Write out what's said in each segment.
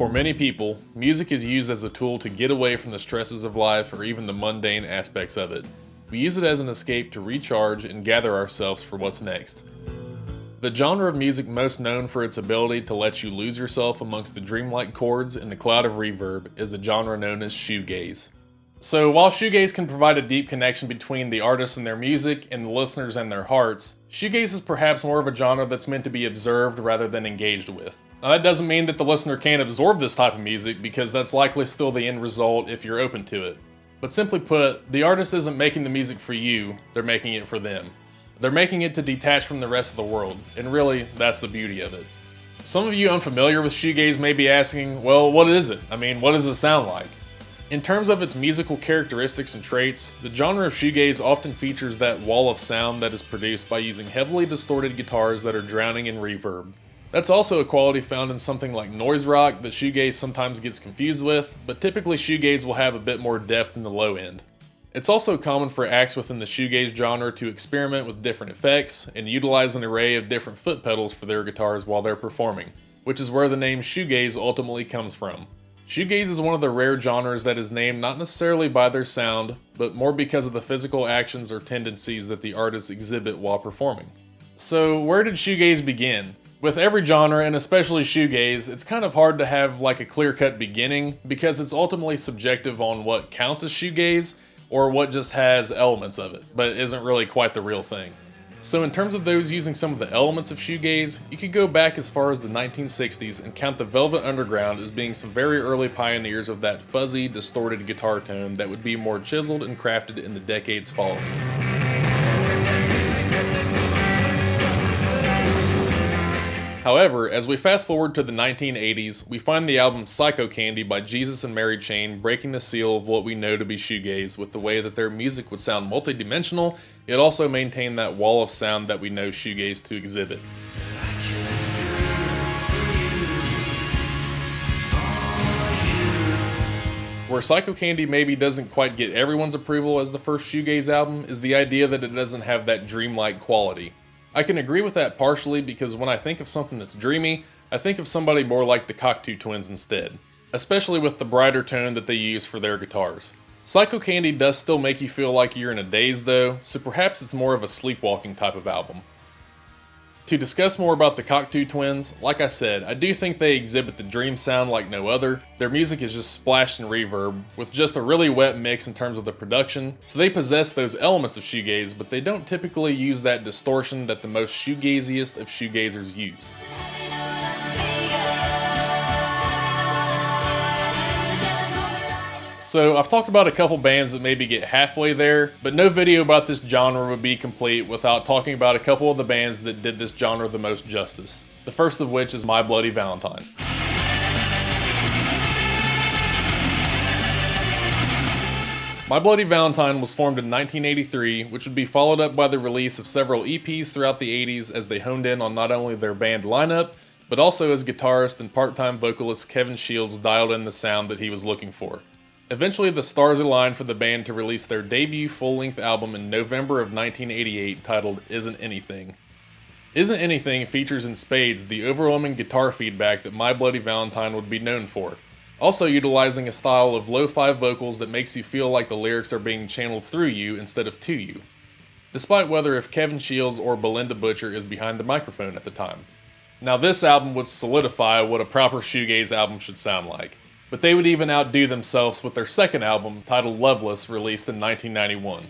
For many people, music is used as a tool to get away from the stresses of life or even the mundane aspects of it. We use it as an escape to recharge and gather ourselves for what's next. The genre of music most known for its ability to let you lose yourself amongst the dreamlike chords and the cloud of reverb is the genre known as shoegaze. So while shoegaze can provide a deep connection between the artists and their music and the listeners and their hearts, shoegaze is perhaps more of a genre that's meant to be observed rather than engaged with. Now that doesn't mean that the listener can't absorb this type of music, because that's likely still the end result if you're open to it. But simply put, the artist isn't making the music for you, they're making it for them. They're making it to detach from the rest of the world, and really, that's the beauty of it. Some of you unfamiliar with shoegaze may be asking, well, what is it? I mean, what does it sound like? In terms of its musical characteristics and traits, the genre of shoegaze often features that wall of sound that is produced by using heavily distorted guitars that are drowning in reverb. That's also a quality found in something like noise rock that shoegaze sometimes gets confused with, but typically shoegaze will have a bit more depth in the low end. It's also common for acts within the shoegaze genre to experiment with different effects and utilize an array of different foot pedals for their guitars while they're performing, which is where the name shoegaze ultimately comes from. Shoegaze is one of the rare genres that is named not necessarily by their sound, but more because of the physical actions or tendencies that the artists exhibit while performing. So where did shoegaze begin? With every genre, and especially shoegaze, it's kind of hard to have like a clear-cut beginning because it's ultimately subjective on what counts as shoegaze or what just has elements of it, but isn't really quite the real thing. So in terms of those using some of the elements of shoegaze, you could go back as far as the 1960s and count the Velvet Underground as being some very early pioneers of that fuzzy, distorted guitar tone that would be more chiseled and crafted in the decades following. However, as we fast forward to the 1980s, we find the album Psycho Candy by Jesus and Mary Chain breaking the seal of what we know to be shoegaze with the way that their music would sound multidimensional, yet also maintain that wall of sound that we know shoegaze to exhibit. Where Psycho Candy maybe doesn't quite get everyone's approval as the first shoegaze album is the idea that it doesn't have that dreamlike quality. I can agree with that partially because when I think of something that's dreamy, I think of somebody more like the Cocteau Twins instead, especially with the brighter tone that they use for their guitars. Psycho Candy does still make you feel like you're in a daze though, so perhaps it's more of a sleepwalking type of album. To discuss more about the Cocteau Twins, like I said, I do think they exhibit the dream sound like no other. Their music is just splashed in reverb, with just a really wet mix in terms of the production, so they possess those elements of shoegaze, but they don't typically use that distortion that the most shoegaziest of shoegazers use. So I've talked about a couple bands that maybe get halfway there, but no video about this genre would be complete without talking about a couple of the bands that did this genre the most justice. The first of which is My Bloody Valentine. My Bloody Valentine was formed in 1983, which would be followed up by the release of several EPs throughout the 80s as they honed in on not only their band lineup, but also as guitarist and part-time vocalist Kevin Shields dialed in the sound that he was looking for. Eventually, the stars aligned for the band to release their debut full-length album in November of 1988 titled Isn't Anything. Isn't Anything features in spades the overwhelming guitar feedback that My Bloody Valentine would be known for, also utilizing a style of lo-fi vocals that makes you feel like the lyrics are being channeled through you instead of to you, despite whether if Kevin Shields or Belinda Butcher is behind the microphone at the time. Now this album would solidify what a proper shoegaze album should sound like. But they would even outdo themselves with their second album, titled Loveless, released in 1991.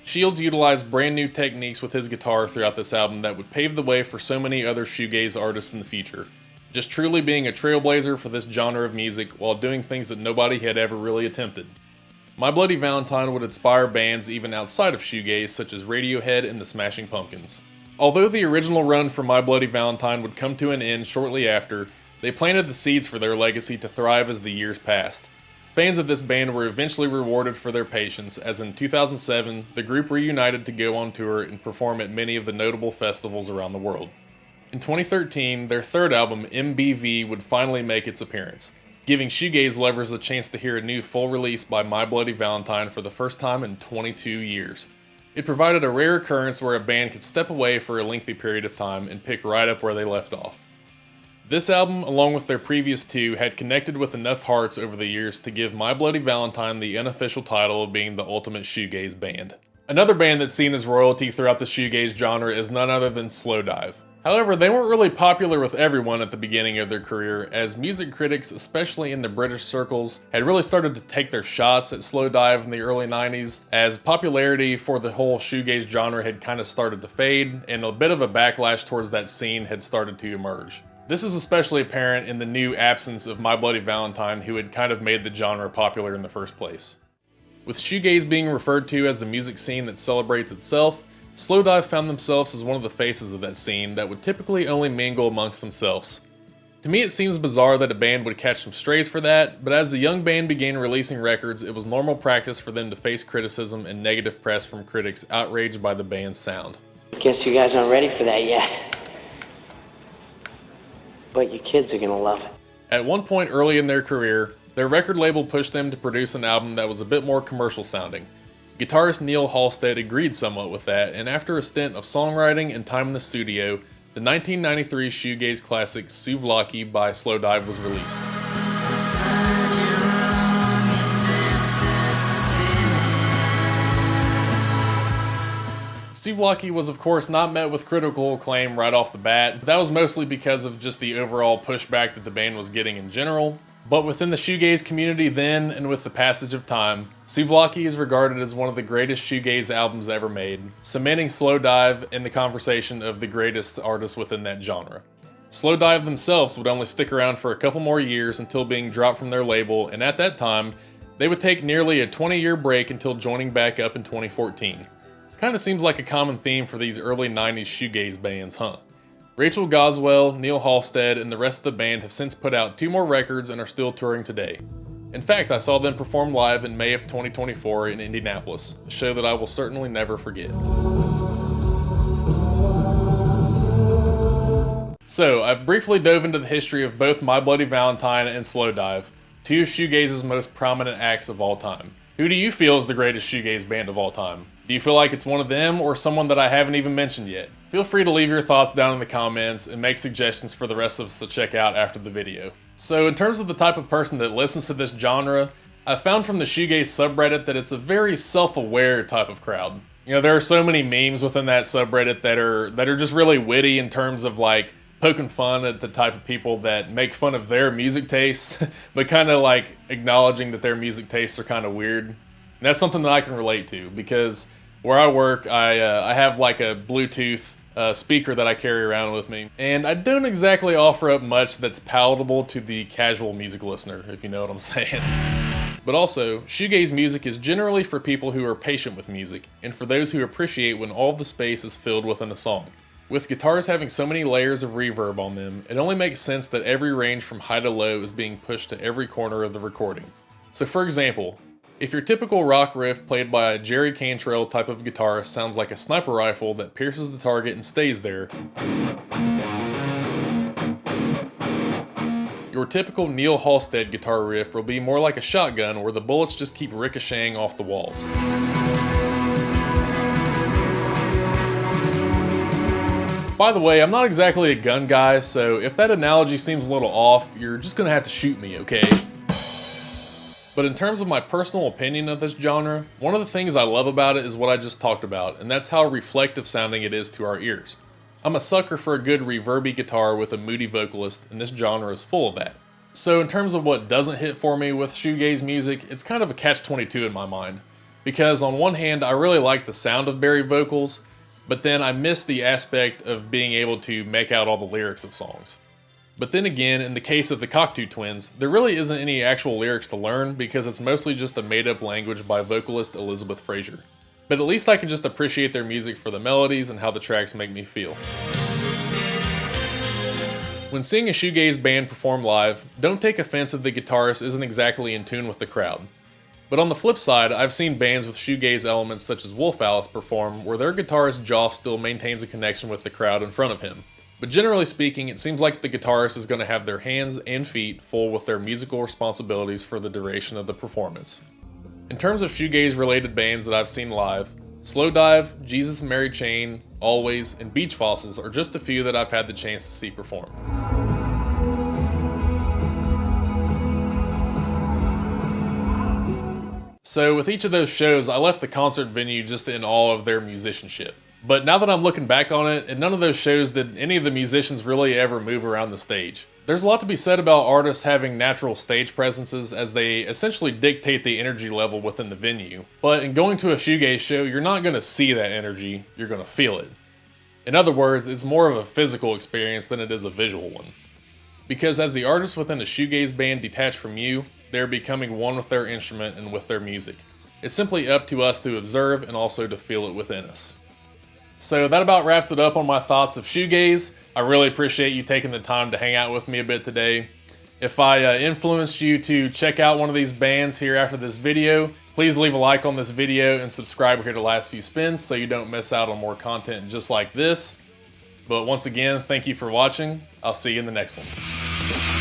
Shields utilized brand new techniques with his guitar throughout this album that would pave the way for so many other shoegaze artists in the future, just truly being a trailblazer for this genre of music while doing things that nobody had ever really attempted. My Bloody Valentine would inspire bands even outside of shoegaze such as Radiohead and the Smashing Pumpkins. Although the original run for My Bloody Valentine would come to an end shortly after, they planted the seeds for their legacy to thrive as the years passed. Fans of this band were eventually rewarded for their patience, as in 2007, the group reunited to go on tour and perform at many of the notable festivals around the world. In 2013, their third album, MBV, would finally make its appearance, giving shoegaze lovers a chance to hear a new full release by My Bloody Valentine for the first time in 22 years. It provided a rare occurrence where a band could step away for a lengthy period of time and pick right up where they left off. This album, along with their previous two, had connected with enough hearts over the years to give My Bloody Valentine the unofficial title of being the ultimate shoegaze band. Another band that's seen as royalty throughout the shoegaze genre is none other than Slowdive. However, they weren't really popular with everyone at the beginning of their career, as music critics, especially in the British circles, had really started to take their shots at Slowdive in the early 90s, as popularity for the whole shoegaze genre had kind of started to fade, and a bit of a backlash towards that scene had started to emerge. This was especially apparent in the new absence of My Bloody Valentine, who had kind of made the genre popular in the first place. With shoegaze being referred to as the music scene that celebrates itself, Slowdive found themselves as one of the faces of that scene that would typically only mingle amongst themselves. To me, it seems bizarre that a band would catch some strays for that, but as the young band began releasing records, it was normal practice for them to face criticism and negative press from critics outraged by the band's sound. Guess you guys aren't ready for that yet. But your kids are gonna love it. At one point early in their career, their record label pushed them to produce an album that was a bit more commercial sounding. Guitarist Neil Halstead agreed somewhat with that, and after a stint of songwriting and time in the studio, the 1993 shoegaze classic Souvlaki by Slowdive was released. Souvlaki was of course not met with critical acclaim right off the bat, but that was mostly because of just the overall pushback that the band was getting in general. But within the shoegaze community then, and with the passage of time, Souvlaki is regarded as one of the greatest shoegaze albums ever made, cementing Slowdive in the conversation of the greatest artists within that genre. Slowdive themselves would only stick around for a couple more years until being dropped from their label, and at that time, they would take nearly a 20-year break until joining back up in 2014. Kinda seems like a common theme for these early 90s shoegaze bands, huh? Rachel Goswell, Neil Halstead, and the rest of the band have since put out 2 more records and are still touring today. In fact, I saw them perform live in May of 2024 in Indianapolis, a show that I will certainly never forget. So, I've briefly dove into the history of both My Bloody Valentine and Slowdive, 2 of shoegaze's most prominent acts of all time. Who do you feel is the greatest shoegaze band of all time? Do you feel like it's one of them or someone that I haven't even mentioned yet? Feel free to leave your thoughts down in the comments and make suggestions for the rest of us to check out after the video. So in terms of the type of person that listens to this genre, I've found from the shoegaze subreddit that it's a very self-aware type of crowd. You know, there are so many memes within that subreddit that are just really witty in terms of like poking fun at the type of people that make fun of their music tastes, but kind of like acknowledging that their music tastes are kind of weird. And that's something that I can relate to because where I work, I have like a Bluetooth speaker that I carry around with me, and I don't exactly offer up much that's palatable to the casual music listener, if you know what I'm saying. But also, shoegaze music is generally for people who are patient with music, and for those who appreciate when all of the space is filled within a song. With guitars having so many layers of reverb on them, it only makes sense that every range from high to low is being pushed to every corner of the recording. So for example, if your typical rock riff played by a Jerry Cantrell type of guitarist sounds like a sniper rifle that pierces the target and stays there, your typical Neil Halstead guitar riff will be more like a shotgun where the bullets just keep ricocheting off the walls. By the way, I'm not exactly a gun guy, so if that analogy seems a little off, you're just gonna have to shoot me, okay? But in terms of my personal opinion of this genre, one of the things I love about it is what I just talked about, and that's how reflective sounding it is to our ears. I'm a sucker for a good reverby guitar with a moody vocalist, and this genre is full of that. So in terms of what doesn't hit for me with shoegaze music, it's kind of a catch-22 in my mind. Because on one hand, I really like the sound of buried vocals, but then I miss the aspect of being able to make out all the lyrics of songs. But then again, in the case of the Cocteau Twins, there really isn't any actual lyrics to learn because it's mostly just a made-up language by vocalist Elizabeth Fraser. But at least I can just appreciate their music for the melodies and how the tracks make me feel. When seeing a shoegaze band perform live, don't take offense if the guitarist isn't exactly in tune with the crowd. But on the flip side, I've seen bands with shoegaze elements such as Wolf Alice perform where their guitarist Joff still maintains a connection with the crowd in front of him. But generally speaking, it seems like the guitarist is going to have their hands and feet full with their musical responsibilities for the duration of the performance. In terms of shoegaze-related bands that I've seen live, Slowdive, Jesus and Mary Chain, Always, and Beach Fossils are just a few that I've had the chance to see perform. So with each of those shows, I left the concert venue just in awe of their musicianship. But now that I'm looking back on it, in none of those shows did any of the musicians really ever move around the stage. There's a lot to be said about artists having natural stage presences, as they essentially dictate the energy level within the venue. But in going to a shoegaze show, you're not going to see that energy, you're going to feel it. In other words, it's more of a physical experience than it is a visual one. Because as the artists within a shoegaze band detach from you, they're becoming one with their instrument and with their music. It's simply up to us to observe and also to feel it within us. So that about wraps it up on my thoughts of shoegaze. I really appreciate you taking the time to hang out with me a bit today. If I influenced you to check out one of these bands here after this video, please leave a like on this video and subscribe here to Last Few Spins so you don't miss out on more content just like this. But once again, thank you for watching. I'll see you in the next one.